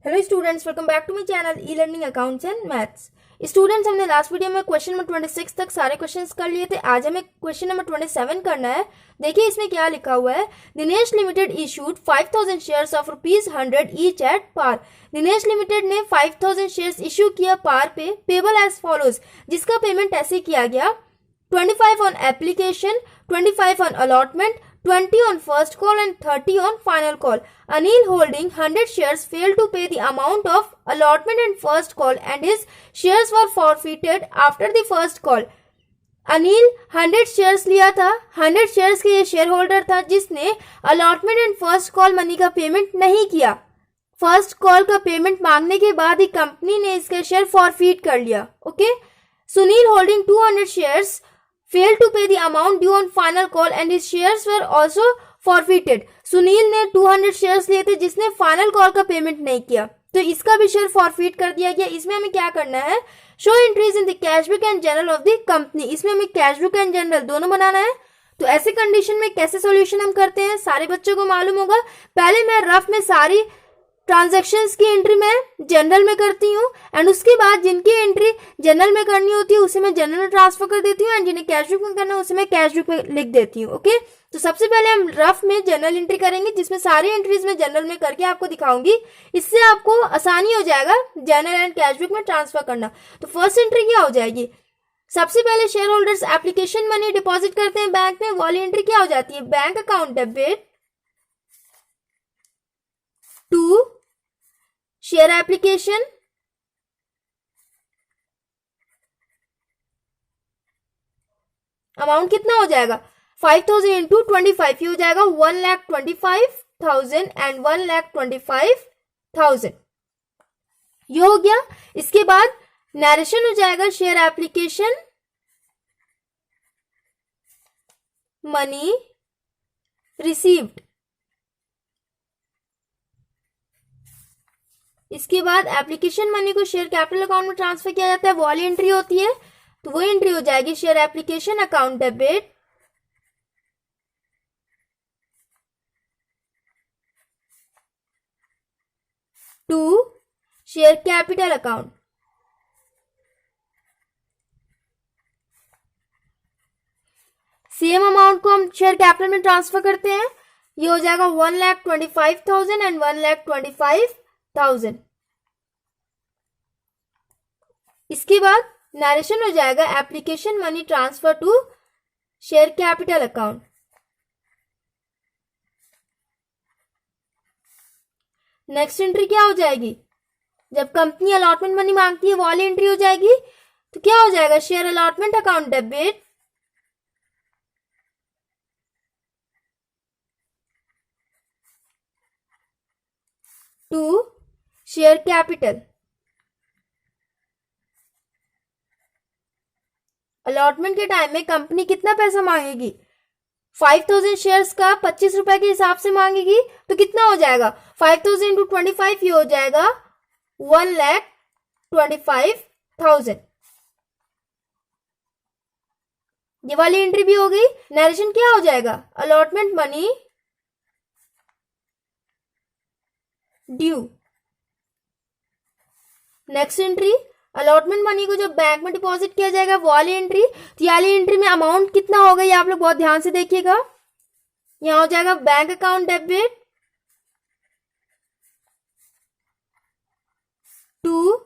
Hello students, welcome back to my channel e learning accounts and maths. Students, हमने last video में question number 26 तक सारे questions कर लिए थे। आज हमें क्वेश्चन नंबर 27 करना है। देखिए इसमें क्या लिखा हुआ है। Dinesh limited issued 5000 shares of ₹100 each at par. Dinesh limited ने 5000 शेयर्स इशू किया पार पे, पेबल एज फॉलोज, जिसका पेमेंट ऐसे किया गया 25 on application, 25 on allotment, 20 on first call and 30 on final call. Anil holding 100 shares failed to pay the amount of allotment and first call and his shares were forfeited after the first call. Anil 100 shares लिया था, 100 shares के ये share holder था जिसने allotment and first call money का payment नहीं किया। First call का पेमेंट मांगने के बाद ही कंपनी ने इसके शेयर फॉरफीट कर लिया। Okay, Sunil holding 200 shares failed to pay the amount due on final call and his shares were also forfeited. Sunil ने 200 शेयर्स लिए थे जिसने फाइनल कॉल का पेमेंट नहीं किया, तो इसका भी शेयर फॉरफीट कर दिया गया। इसमें हमें क्या करना है, show entries in the cash book and journal of the company. इसमें हमें कैश बुक एंड जर्नल दोनों बनाना है। तो ऐसे कंडीशन में कैसे सॉल्यूशन हम करते हैं, सारे बच्चों को मालूम होगा। पहले मैं रफ में सारी ट्रांजैक्शंस की एंट्री मैं जनरल में करती हूँ एंड उसके बाद जिनकी एंट्री जनरल में करनी होती है उसे मैं जनरल में ट्रांसफर कर देती हूँ एंड जिन्हें कैश बुक में करना है उसे मैं कैश बुक में लिख देती हूँ। ओके, तो सबसे पहले हम रफ में जनरल एंट्री करेंगे जिसमें सारी एंट्रीज में जनरल में करके आपको दिखाऊंगी। इससे आपको आसानी हो जाएगा जनरल एंड कैश बुक में ट्रांसफर करना। तो फर्स्ट एंट्री क्या हो जाएगी, सबसे पहले share holders application money deposit करते हैं बैंक में, वाली एंट्री क्या हो जाती है, bank account debit to share application amount कितना हो जाएगा 5000 इंटू 25, ये हो जाएगा 1,25,000 एंड 1,25,000, ये हो गया। इसके बाद नरेशन हो जाएगा शेयर एप्लीकेशन मनी रिसीव्ड। इसके बाद एप्लीकेशन मनी को शेयर कैपिटल अकाउंट में ट्रांसफर किया जाता है, वो वाली एंट्री होती है। तो वो एंट्री हो जाएगी share application account debit to share capital account. Same amount को हम शेयर कैपिटल में ट्रांसफर करते हैं, ये हो जाएगा 1,25,000 एंड 1,25,000। इसके बाद नरेशन हो जाएगा application money transfer to share capital account. Next entry क्या हो जाएगी, जब कंपनी अलॉटमेंट मनी मांगती है वो वाली एंट्री हो जाएगी। तो क्या हो जाएगा, share allotment account debit to share capital. Allotment के टाइम में कंपनी कितना पैसा मांगेगी, 5000 शेयर्स का 25 रुपए के हिसाब से मांगेगी। तो कितना हो जाएगा 5000 इंटू 25, ये हो जाएगा 1,25,000। ये वाली एंट्री भी हो गई। नरेशन क्या हो जाएगा, allotment money due. Next entry, allotment money को जब बैंक में डिपॉजिट किया जाएगा वो वाली एंट्री। तो वाली एंट्री में अमाउंट कितना होगा ये आप लोग बहुत ध्यान से देखिएगा। यहां हो जाएगा bank account debit to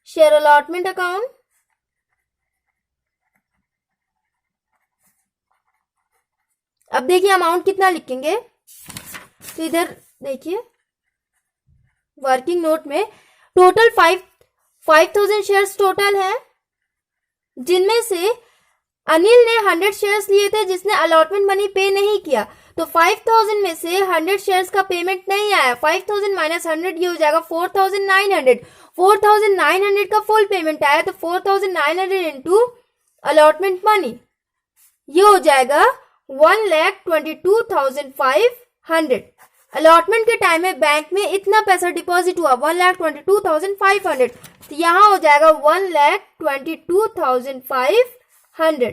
share allotment account. अब देखिए अमाउंट कितना लिखेंगे, तो इधर देखिए वर्किंग नोट में टोटल 5,000 शेयर्स टोटल है, जिनमें से अनिल ने 100 शेयर्स लिए थे जिसने अलॉटमेंट मनी पे नहीं किया। तो 5,000 में से 100 शेयर्स का पेमेंट नहीं आया, 5,000 माइनस 100 ये हो जाएगा 4,900। 4,900 का फुल पेमेंट आया, तो 4,900 इंटू अलॉटमेंट मनी ये हो जाएगा 1,22,500। अलॉटमेंट के टाइम में बैंक में इतना पैसा डिपॉजिट हुआ 1,22,500, तो यहां हो जाएगा 1,22,500।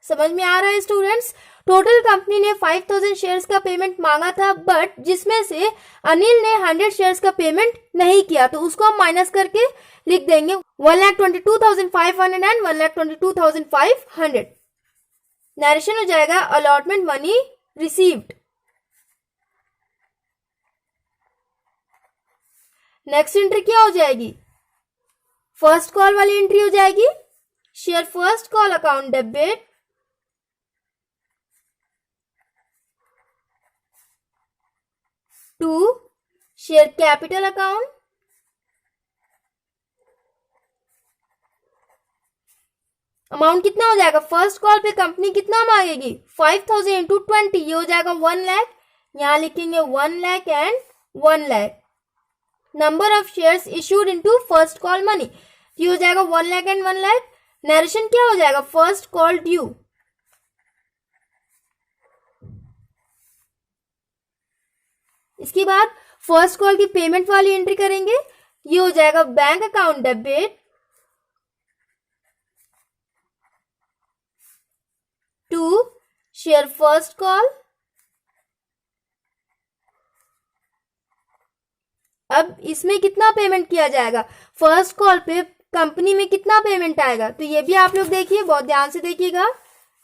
समझ में आ रहा है स्टूडेंट्स। टोटल कंपनी ने 5000 शेयर्स का पेमेंट मांगा था, बट जिसमें से अनिल ने 100 शेयर्स का पेमेंट नहीं किया, तो उसको हम माइनस करके लिख देंगे 1,22,500 एंड 1,22,500। नरेशन हो जाएगा allotment money received. Next entry क्या हो जाएगी? फर्स्ट कॉल वाली एंट्री हो जाएगी, share first call account debit to share capital account amount कितना हो जाएगा? फर्स्ट कॉल पे कंपनी कितना मांगेगी? 5000 इंटू 20, ये हो जाएगा 1 लाख। यहां लिखेंगे 1 lakh and 1 lakh. Number of shares issued into first call money, ये हो जाएगा 1 लाख एंड 1 लाख। नरेशन क्या हो जाएगा? First call due. इसके बाद फर्स्ट कॉल की पेमेंट वाली एंट्री करेंगे, ये हो जाएगा bank account debit to share first call. अब इसमें कितना पेमेंट किया जाएगा? फर्स्ट कॉल पे कंपनी में कितना पेमेंट आएगा, तो ये भी आप लोग देखिए, बहुत ध्यान से देखिएगा।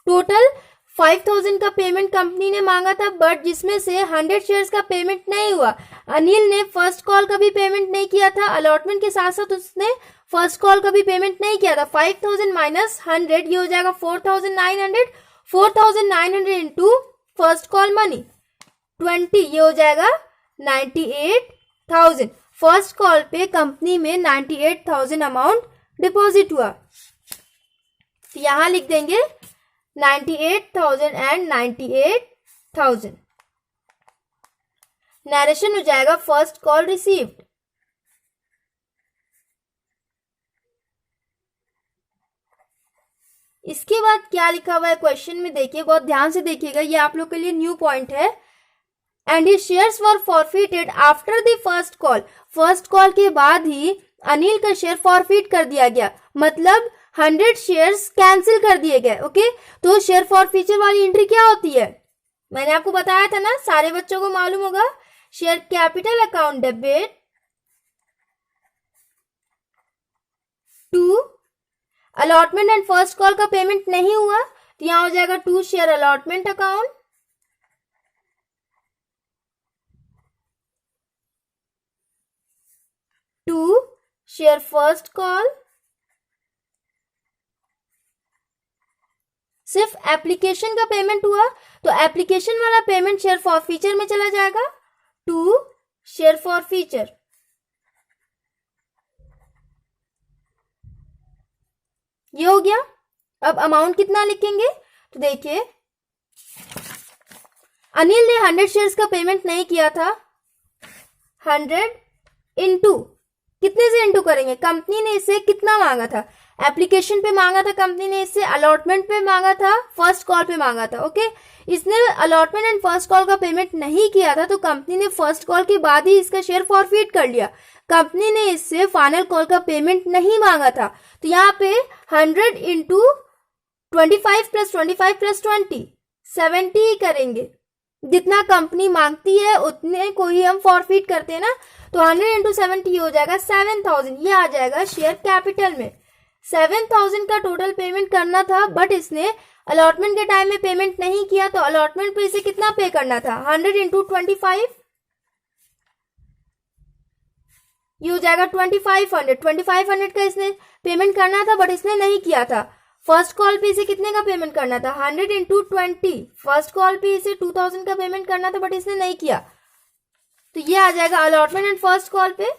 टोटल 5000 का पेमेंट कंपनी ने मांगा था, बट जिसमें से 100 शेयर्स का पेमेंट नहीं हुआ। अनिल ने फर्स्ट कॉल का भी पेमेंट नहीं किया था, अलॉटमेंट के साथ साथ उसने फर्स्ट कॉल का भी पेमेंट नहीं किया था। 5000 माइनस 100, ये हो जाएगा 4900। 4900 इंटू फर्स्ट कॉल मनी 20, ये हो जाएगा 98,000। फर्स्ट कॉल पे कंपनी में 98,000 अमाउंट डिपॉजिट हुआ, तो यहां लिख देंगे 98,000 एंड 98,000। नरेशन हो जाएगा फर्स्ट कॉल रिसीव्ड। इसके बाद क्या लिखा हुआ है क्वेश्चन में, देखिए बहुत ध्यान से देखिएगा, ये आप लोग के लिए न्यू पॉइंट है। And his shares were forfeited after the first call. First call के बाद ही अनिल का शेयर फॉरफिट कर दिया गया, मतलब 100 शेयर्स कैंसिल कर दिए गए। ओके, तो शेयर फॉरफीचर वाली एंट्री क्या होती है? मैंने आपको बताया था ना, सारे बच्चों को मालूम होगा। Share capital account debit to allotment and first call का पेमेंट नहीं हुआ, तो यहां हो जाएगा to share allotment account to share first call. सिर्फ एप्लीकेशन का पेमेंट हुआ, तो एप्लीकेशन वाला पेमेंट शेयर फॉरफीचर में चला जाएगा, टू शेयर फॉरफीचर। ये हो गया। अब अमाउंट कितना लिखेंगे, तो देखिए अनिल ने 100 शेयर्स का पेमेंट नहीं किया था। 100 इंटू कितने से इंटू करेंगे? कंपनी ने इससे कितना मांगा था? एप्लीकेशन पे मांगा था कंपनी ने इससे, अलॉटमेंट पे मांगा था, फर्स्ट कॉल पे मांगा था। ओके, इसने अलॉटमेंट एंड फर्स्ट कॉल का पेमेंट नहीं किया था, तो कंपनी ने फर्स्ट कॉल के बाद ही इसका शेयर फॉरफिट कर लिया। कंपनी ने इससे फाइनल कॉल का पेमेंट नहीं मांगा था, तो यहाँ पे 100 इंटू 25 प्लस 25 प्लस 20 70 ही करेंगे। जितना कंपनी मांगती है उतने को ही हम फॉरफिट करते हैं ना, तो 100 इंटू 70 हो जाएगा 7000। ये आ जाएगा शेयर कैपिटल में। 7000 का टोटल पेमेंट करना था, बट इसने अलॉटमेंट के टाइम में पेमेंट नहीं किया, तो अलॉटमेंट पे इसे कितना पे करना था? 100 इंटू 25, ये हो जाएगा 2500। 2500 का इसने पेमेंट करना था, बट इसने नहीं किया था। फर्स्ट कॉल पे इसे कितने का पेमेंट करना था? 100 इंटू 20। फर्स्ट कॉल पे इसे 2000 का पेमेंट करना था, बट इसने नहीं किया, तो ये आ जाएगा अलॉटमेंट एंड फर्स्ट कॉल पे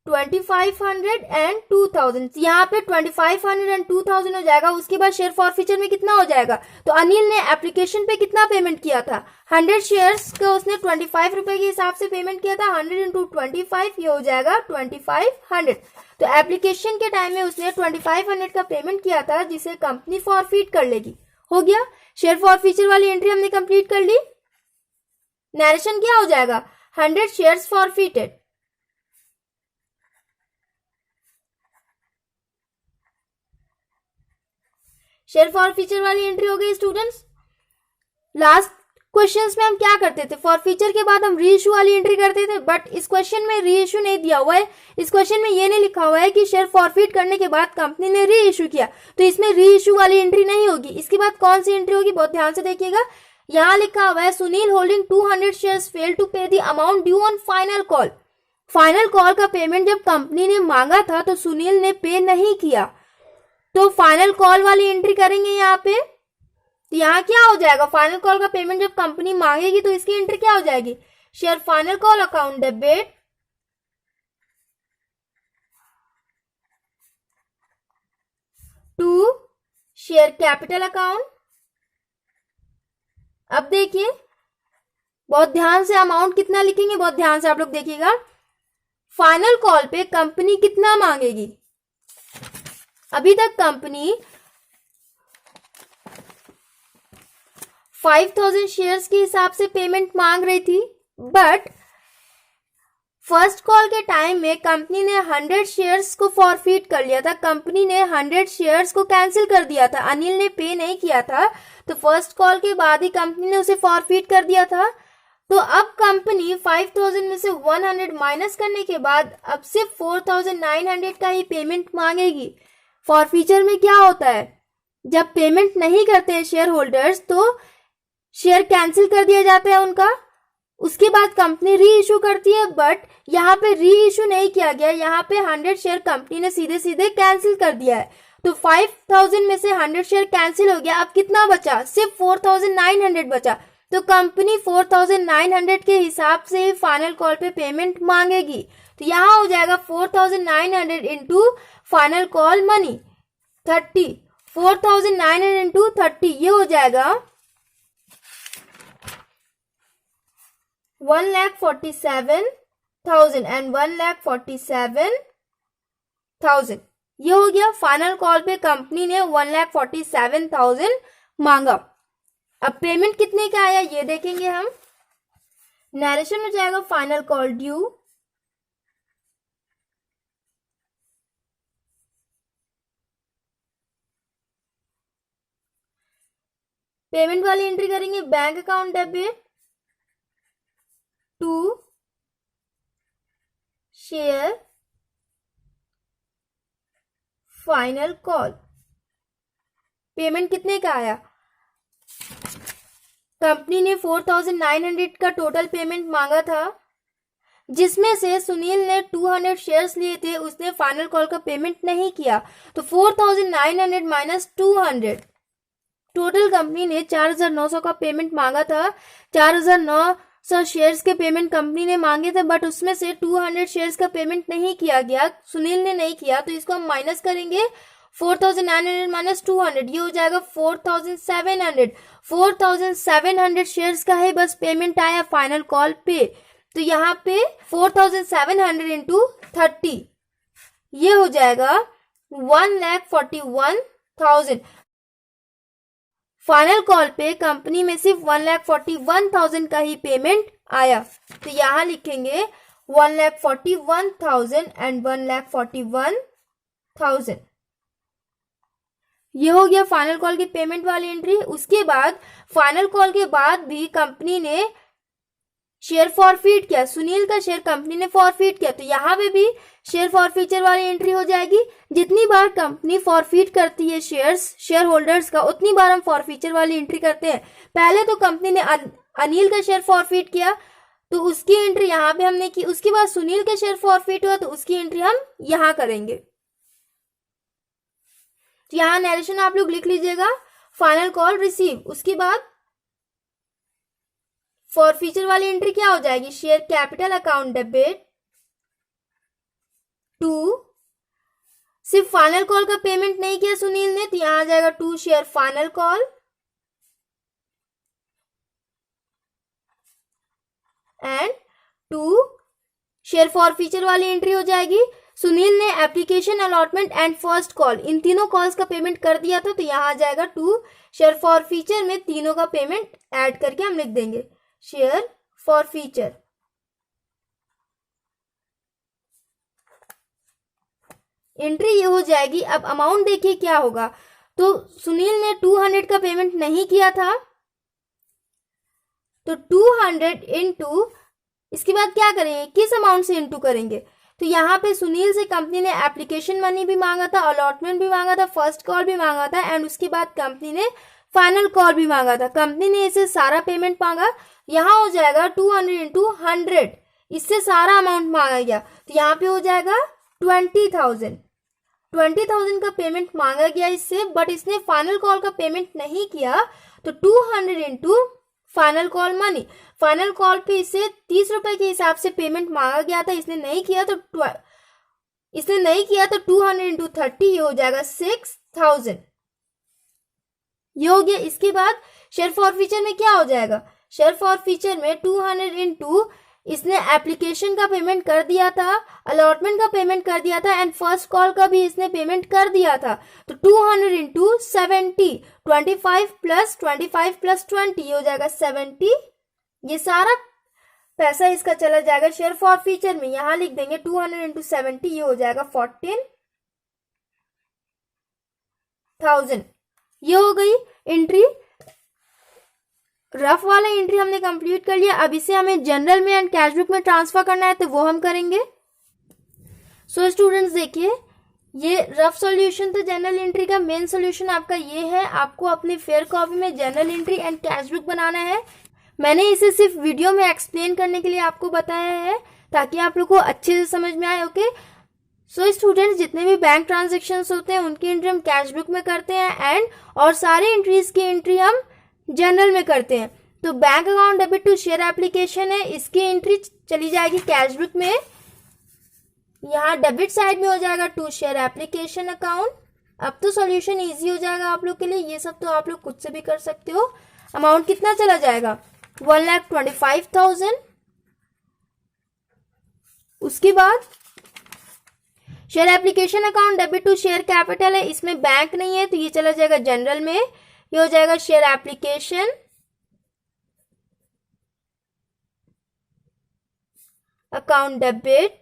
2500 एंड 2000। यहाँ पे 2500 एंड 2000 हो जाएगा। उसके बाद शेयर फॉरफीचर में कितना हो जाएगा? तो अनिल ने एप्लीकेशन पे कितना पेमेंट किया था? 100 शेयर्स का उसने 25 रुपए के हिसाब से पेमेंट किया था। 100 इंटू 25, ये हो जाएगा 2500। तो एप्लीकेशन के टाइम में उसने 2500 का पेमेंट किया था, जिसे कंपनी फॉरफिट कर लेगी। हो गया, शेयर फॉरफीचर वाली एंट्री हमने कंप्लीट कर ली। नरेशन क्या हो जाएगा? 100 शेयर्स फॉरफिटेड। शेयर फॉरफीचर वाली एंट्री हो गई स्टूडेंट्स। लास्ट क्वेश्चंस में हम क्या करते थे, फॉरफीचर के बाद हम री इशू वाली एंट्री करते थे, बट इस क्वेश्चन में री इशू नहीं दिया हुआ है। इस क्वेश्चन में ये नहीं लिखा हुआ है कि शेयर फॉरफीट करने के बाद कंपनी ने री इशू किया, तो इसमें री इशू वाली एंट्री नहीं होगी। इसके बाद कौन सी एंट्री होगी, बहुत ध्यान से देखिएगा। यहाँ लिखा हुआ है Sunil holding 200 shares fail to pay the amount due on final call. Final call का पेमेंट जब कंपनी ने मांगा था तो सुनील ने पे नहीं किया, तो फाइनल कॉल वाली एंट्री करेंगे यहाँ पे। तो यहाँ क्या हो जाएगा, फाइनल कॉल का पेमेंट जब कंपनी मांगेगी तो इसकी एंट्री क्या हो जाएगी, share final call account debit to share capital account. अब देखिए बहुत ध्यान से, अमाउंट कितना लिखेंगे बहुत ध्यान से आप लोग देखिएगा। फाइनल कॉल पे कंपनी कितना मांगेगी, अभी तक कंपनी 5000 शेयर्स के हिसाब से पेमेंट मांग रही थी, बट फर्स्ट कॉल के टाइम में कंपनी ने 100 शेयर्स को फॉरफीट कर लिया था, कंपनी ने 100 शेयर्स को कैंसिल कर दिया था, अनिल ने पे नहीं किया था, तो फर्स्ट कॉल के बाद ही कंपनी ने उसे फॉरफीट कर दिया था। तो अब कंपनी 5000 में से 100 माइनस करने के बाद अब सिर्फ 4900 का ही पेमेंट मांगेगी। फॉरफीचर में क्या होता है, जब पेमेंट नहीं करते हैं शेयर होल्डर्स तो शेयर कैंसिल कर दिया जाता है उनका, उसके बाद कंपनी री इशू करती है, बट यहाँ पे री इशू नहीं किया गया, यहाँ पे 100 शेयर कंपनी ने सीधे सीधे कैंसिल कर दिया है। तो 5000 में से 100 शेयर कैंसिल हो गया, अब कितना बचा, सिर्फ 4900 बचा। तो कंपनी 4900 के हिसाब से फाइनल कॉल पे पेमेंट मांगेगी। तो यहाँ हो जाएगा 4900 into final call money 30, 4900 into 30 ये हो जाएगा 1,47,000 एंड 1,47,000 ये हो गया। फाइनल कॉल पे कंपनी ने 1,47,000 मांगा। अब पेमेंट कितने का आया ये देखेंगे हम। नरेशन में जाएगा फाइनल कॉल ड्यू, पेमेंट वाली एंट्री करेंगे bank account debit to share final call. Payment कितने का आया, कंपनी ने 4900 का टोटल पेमेंट मांगा था, जिसमें से सुनील ने 200 शेयर्स लिए थे, उसने फाइनल कॉल का पेमेंट नहीं किया, तो 4900 माइनस 200 टोटल कंपनी ने 4900 का पेमेंट मांगा था। 4900 शेयर्स के पेमेंट कंपनी ने मांगे थे, बट उसमें से 200 शेयर्स का पेमेंट नहीं किया गया, सुनील ने नहीं किया, तो इसको हम माइनस करेंगे 4900 माइनस 200 ये हो जाएगा 4700। 4700 शेयर्स का है बस पेमेंट आया फाइनल कॉल पे, तो यहाँ पे 4700 इंटू 30 ये हो जाएगा 1,41,000। फाइनल कॉल पे कंपनी में सिर्फ 1,41,000 का ही पेमेंट आया, तो यहाँ लिखेंगे 1,41,000 एंड 1,41,000 ये हो गया फाइनल कॉल की पेमेंट वाली एंट्री। उसके बाद फाइनल कॉल के बाद भी कंपनी ने शेयर फॉरफीट किया, सुनील का शेयर कंपनी ने फॉरफीट किया, तो यहाँ पे भी शेयर फॉरफीचर वाली एंट्री हो जाएगी। जितनी बार कंपनी फॉरफीट करती है शेयर्स शेयर होल्डर्स का, उतनी बार हम फॉरफीचर वाली एंट्री करते हैं। पहले तो कंपनी ने अनिल का शेयर फॉरफीट किया, तो उसकी एंट्री यहाँ पे हमने की, उसके बाद सुनील का शेयर फॉरफीट हुआ, तो उसकी एंट्री हम यहाँ करेंगे। तो यहाँ नरेशन आप लोग लिख लीजिएगा, फाइनल कॉल रिसीव, उसके बाद फॉरफीचर वाली एंट्री क्या हो जाएगी, share capital account debit to, सिर्फ फाइनल कॉल का पेमेंट नहीं किया सुनील ने, तो यहां आ जाएगा to share final call and to share forfeiture वाली एंट्री हो जाएगी। सुनील ने application allotment and first call इन तीनों कॉल्स का पेमेंट कर दिया था, तो यहां आ जाएगा टू शेयर फॉरफीचर में तीनों का पेमेंट ऐड करके हम लिख देंगे शेयर फॉरफीचर। एंट्री ये हो जाएगी। अब अमाउंट देखिए क्या होगा, तो सुनील ने 200 का पेमेंट नहीं किया था, तो 200 इंटू, इसके बाद क्या करेंगे, किस अमाउंट से इंटू करेंगे, तो यहाँ पे सुनील से कंपनी ने एप्लीकेशन मनी भी मांगा था, अलॉटमेंट भी मांगा था, फर्स्ट कॉल भी मांगा था एंड उसके बाद कंपनी ने फाइनल कॉल भी मांगा था। कंपनी ने इसे सारा पेमेंट मांगा, यहाँ हो जाएगा 200 इंटू 100, इससे सारा अमाउंट मांगा गया, तो यहाँ पे हो जाएगा 20,000 का पेमेंट मांगा गया इससे, बट इसने फाइनल कॉल का पेमेंट नहीं किया, तो 200 into final call money, final call पे इसे 30 रुपए के हिसाब से पेमेंट मांगा गया था, इसने नहीं किया तो 200 इंटू 30, ये हो जाएगा 6,000, ये हो गया। इसके बाद शेयर फॉर फीचर में क्या हो जाएगा, शेयर फॉर फीचर में 200 इंटू, इसने एप्लीकेशन का पेमेंट कर दिया था, अलॉटमेंट का पेमेंट कर दिया था एंड फर्स्ट कॉल का भी इसने पेमेंट कर दिया था, तो 200 इंटू 70, 25 प्लस 20, ये हो जाएगा 70, ये सारा पैसा इसका चला जाएगा शेयर फॉर फीचर में। यहां लिख देंगे 200 इंटू 70, ये हो जाएगा 14,000, ये हो गई एंट्री। रफ वाला एंट्री हमने कंप्लीट कर लिया, अब इसे हमें जनरल में एंड कैश बुक में ट्रांसफर करना है, तो वो हम करेंगे। सो स्टूडेंट्स देखिए, ये रफ सॉल्यूशन था जनरल एंट्री का, मेन सॉल्यूशन आपका ये है, आपको अपनी फेयर कॉपी में journal entry and cash book बनाना है। मैंने इसे सिर्फ वीडियो में एक्सप्लेन करने के लिए आपको बताया है, ताकि आप लोग को अच्छे से समझ में आए। ओके, सो स्टूडेंट्स, जितने भी बैंक ट्रांजेक्शन होते हैं उनकी एंट्री हम कैश बुक में करते हैं एंड और सारे एंट्रीज की एंट्री हम जनरल में करते हैं। तो bank account debit to share application है, इसकी एंट्री चली जाएगी कैश बुक में, यहाँ डेबिट साइड में हो जाएगा टू शेयर एप्लीकेशन अकाउंट। अब तो सॉल्यूशन इजी हो जाएगा आप लोग के लिए, ये सब तो आप लोग खुद से भी कर सकते हो। अमाउंट कितना चला जाएगा, 1,25,000। उसके बाद share application account debit to share capital है, इसमें बैंक नहीं है तो ये चला जाएगा जनरल में, ये हो जाएगा share application account debit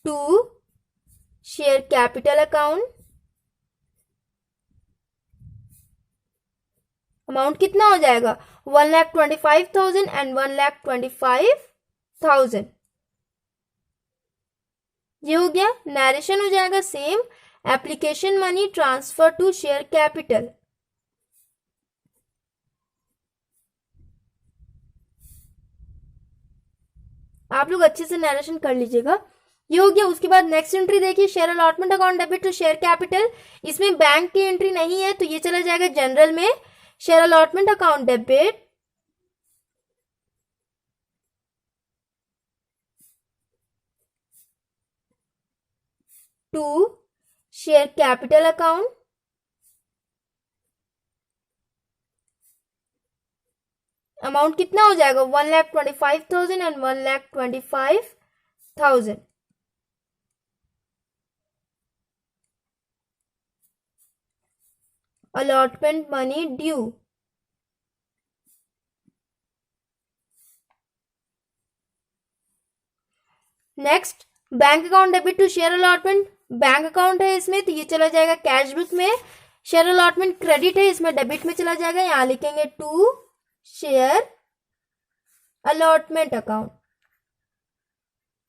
to share capital account. Amount कितना हो जाएगा, 1,25,000 एंड 1,25,000, ये हो गया। नरेशन हो जाएगा same, application money transfer to share capital. आप लोग अच्छे से नरेशन कर लीजिएगा, ये हो गया। उसके बाद नेक्स्ट एंट्री देखिए, share allotment account debit to share capital, इसमें बैंक की एंट्री नहीं है तो ये चला जाएगा जनरल में, share allotment account debit to share capital account. Amount कितना हो जाएगा, 1,25,000 and 1,25,000। Allotment money due, next bank account debit to share allotment, bank account है इसमें तो ये चला जाएगा कैश बुक में, शेयर अलॉटमेंट क्रेडिट है इसमें डेबिट में चला जाएगा, यहां लिखेंगे to share allotment account.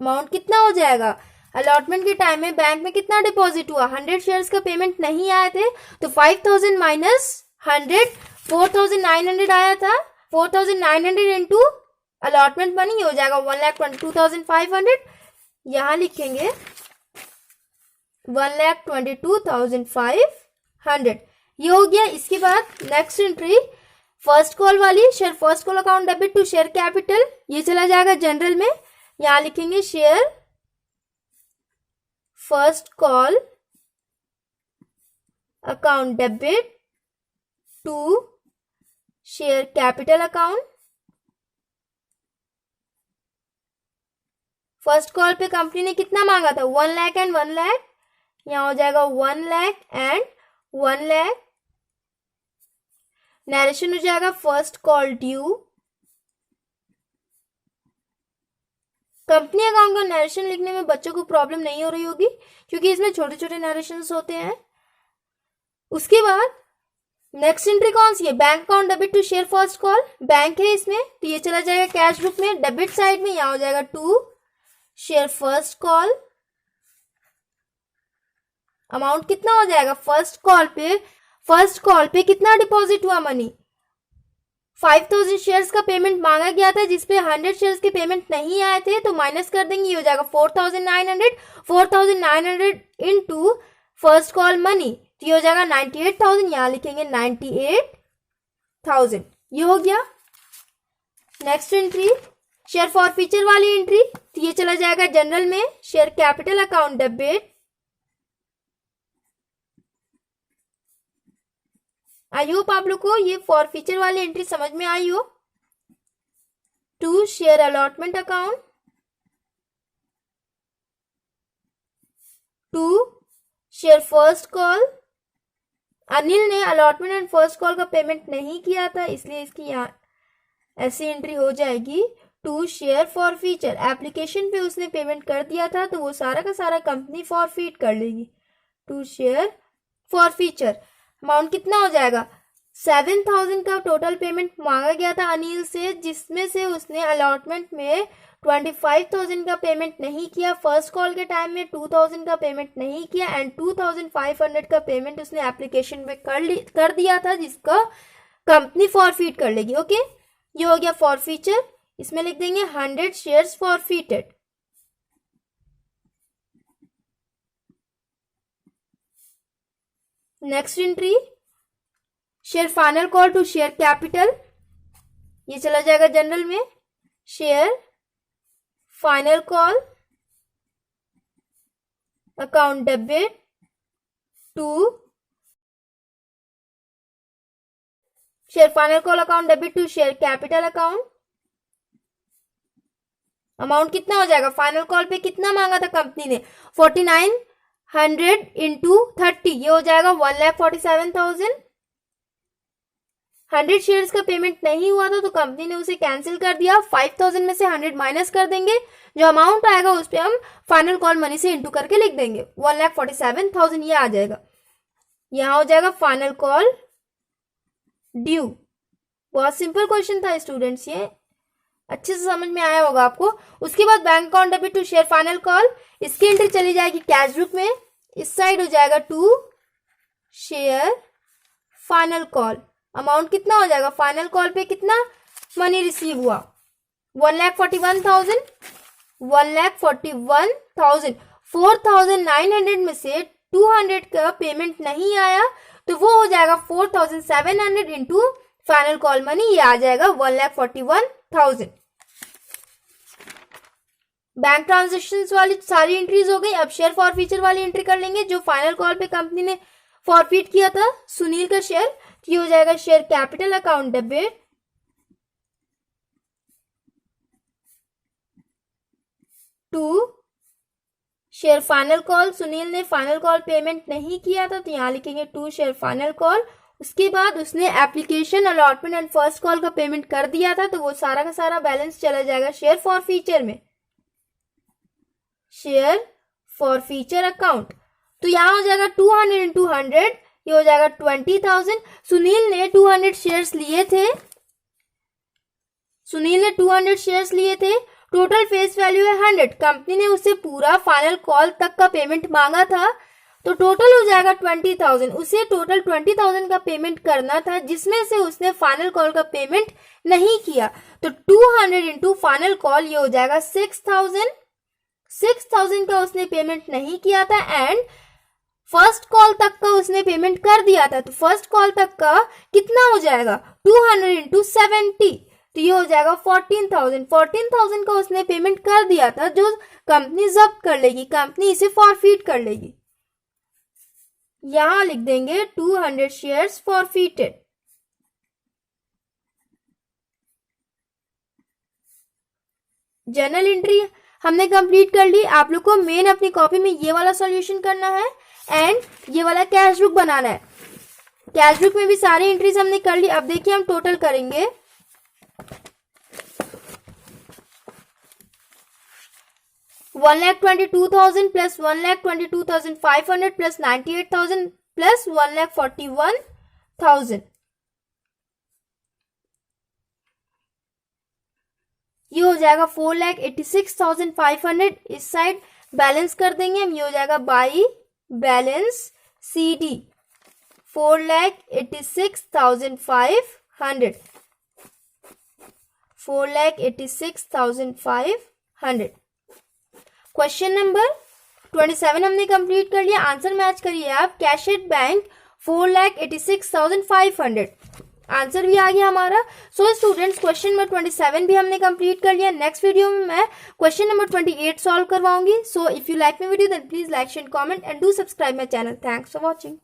Amount कितना हो जाएगा, अलॉटमेंट के टाइम में बैंक में कितना डिपॉजिट हुआ, 100 शेयर्स का पेमेंट नहीं आए थे तो 5,000 माइनस 100, 4,900 आया था, 4,900 इंटू अलॉटमेंट मनी हो जाएगा 1,22,500, यहां लिखेंगे 1,22,500, ये हो गया। इसके बाद नेक्स्ट एंट्री फर्स्ट कॉल वाली, share first call account debit to share capital, ये चला जाएगा जनरल में, यहां लिखेंगे share first call account debit to share capital account. First call पे कंपनी ने कितना मांगा था, 1 लाख एंड 1 लाख, यहां हो जाएगा 1 लाख एंड 1 लाख। नरेशन हो जाएगा first call due. Company account का नरेशन लिखने में बच्चों को प्रॉब्लम नहीं हो रही होगी क्योंकि इसमें छोटे छोटे नरेशंस होते हैं। उसके बाद नेक्स्ट एंट्री कौन सी है? Bank account debit to share first call, bank है इसमें तो ये चला जाएगा कैश बुक में, डेबिट साइड में यहाँ हो जाएगा to share first call. Amount कितना हो जाएगा? फर्स्ट कॉल पे कितना डिपॉजिट हुआ मनी? 5000 शेयर्स का पेमेंट मांगा गया था जिसपे 100 शेयर्स के पेमेंट नहीं आए थे, तो माइनस कर देंगे, ये हो जाएगा 4900 इनटू फर्स्ट कॉल मनी, तो ये हो जाएगा 98,000, यहाँ लिखेंगे 98,000, ये हो गया। Next entry share forfeiture वाली एंट्री, तो ये चला जाएगा जनरल में, share capital account debit. I hope आप लोग को ये फॉर फीचर वाली एंट्री समझ में आई हो। To share allotment account, to share first call. Anil ने अलॉटमेंट एंड फर्स्ट कॉल का पेमेंट नहीं किया था, इसलिए इसकी यहाँ ऐसी एंट्री हो जाएगी। To share forfeiture, application पे उसने पेमेंट कर दिया था तो वो सारा का सारा कंपनी फॉरफीट कर लेगी। To share forfeiture, amount कितना हो जाएगा? 7000 का टोटल पेमेंट मांगा गया था अनिल से, जिसमें से उसने अलॉटमेंट में 25,000 का पेमेंट नहीं किया, फर्स्ट कॉल के टाइम में 2000 का पेमेंट नहीं किया एंड 2500 का पेमेंट उसने एप्लीकेशन पे कर दिया था, जिसका कंपनी फॉरफीट कर लेगी। ओके, ये हो गया फॉर फीचर। इसमें लिख देंगे 100 shares forfeited. Next entry share final call to share capital, ये चला जाएगा जनरल में, share final call account debit to share final call account debit to share capital account. Amount कितना हो जाएगा? फाइनल कॉल पे कितना मांगा था कंपनी ने? 4900 इंटू 30, ये हो जाएगा 1,47,000। 100 शेयर्स का पेमेंट नहीं हुआ था तो कंपनी ने उसे कैंसिल कर दिया। 5000 में से 100 माइनस कर देंगे, जो अमाउंट आएगा उस पर हम फाइनल कॉल मनी से इंटू करके लिख देंगे, 1,47,000 ये आ जाएगा। यहाँ हो जाएगा फाइनल कॉल ड्यू। बहुत सिंपल क्वेश्चन था स्टूडेंट्स, ये अच्छे से समझ में आया होगा आपको। उसके बाद bank account debit to share final call, इसकी एंट्री चली जाएगी कैश बुक में, इस साइड हो जाएगा to share final call. Amount कितना हो जाएगा? फाइनल कॉल पे कितना मनी रिसीव हुआ? 1,41,000। 1,41,000, 4,900 में से 200 का पेमेंट नहीं आया तो वो हो जाएगा 4,700 इंटू फाइनल कॉल मनी, ये आ जाएगा 1,41,000। बैंक ट्रांजेक्शन्स वाली सारी एंट्रीज हो गई। अब शेयर फॉर फीचर वाली एंट्री कर लेंगे, जो फाइनल कॉल पे कंपनी ने फॉरफीट किया था सुनील का शेयर, ये हो जाएगा share capital account debit to share final call. Sunil ने फाइनल कॉल पेमेंट नहीं किया था तो यहाँ लिखेंगे टू शेयर फाइनल कॉल। उसके बाद उसने application allotment and first call का पेमेंट कर दिया था तो वो सारा का सारा बैलेंस चला जाएगा शेयर फॉर फीचर में, शेयर फॉर फीचर अकाउंट। तो यहाँ हो जाएगा 200 इंटू 100, ये हो जाएगा 20,000। सुनील ने 200 शेयर्स लिए थे, सुनील ने 200 शेयर्स लिए थे, टोटल फेस वैल्यू है 100। कंपनी ने उससे पूरा फाइनल कॉल तक का पेमेंट मांगा था तो टोटल हो जाएगा 20,000। उसे टोटल 20,000 का पेमेंट करना था, जिसमें से उसने फाइनल कॉल का पेमेंट नहीं किया, तो 200 इंटू फाइनल कॉल, ये हो जाएगा 6,000। 6,000 का उसने पेमेंट नहीं किया था एंड फर्स्ट कॉल तक का उसने पेमेंट कर दिया था, तो फर्स्ट कॉल तक का कितना हो जाएगा? 200 इंटू 70, तो ये हो जाएगा 14,000। 14,000 का उसने पेमेंट कर दिया था, जो कंपनी जब्त कर लेगी, कंपनी इसे फॉरफीट कर लेगी। यहां लिख देंगे 200 शेयर्स फॉरफीटेड। जर्नल एंट्री हमने कंप्लीट कर ली। आप लोग को मेन अपनी कॉपी में ये वाला सॉल्यूशन करना है एंड ये वाला कैश बुक बनाना है। कैश बुक में भी सारी एंट्रीज हमने कर ली। अब देखिए हम टोटल करेंगे। 1,22,000 प्लस 1,22,500 प्लस 98,000 प्लस 1,41,000 थाउजेंड। ये हो जाएगा 4,86,500। इस साइड बैलेंस कर देंगे हम, ये हो जाएगा by balance CD 4,86,500। 4,86,500। Question number 27 हमने कंप्लीट कर लिया। आंसर मैच करिए आप। Cash at bank 4,86,500। आंसर भी आ गया हमारा। सो स्टूडेंट्स, क्वेश्चन नंबर 27 भी हमने कंप्लीट कर लिया। नेक्स्ट वीडियो में मैं क्वेश्चन नंबर 28 सॉल्व करवाऊंगी। So if you like my video then please like share comment and do subscribe my channel. Thanks for watching.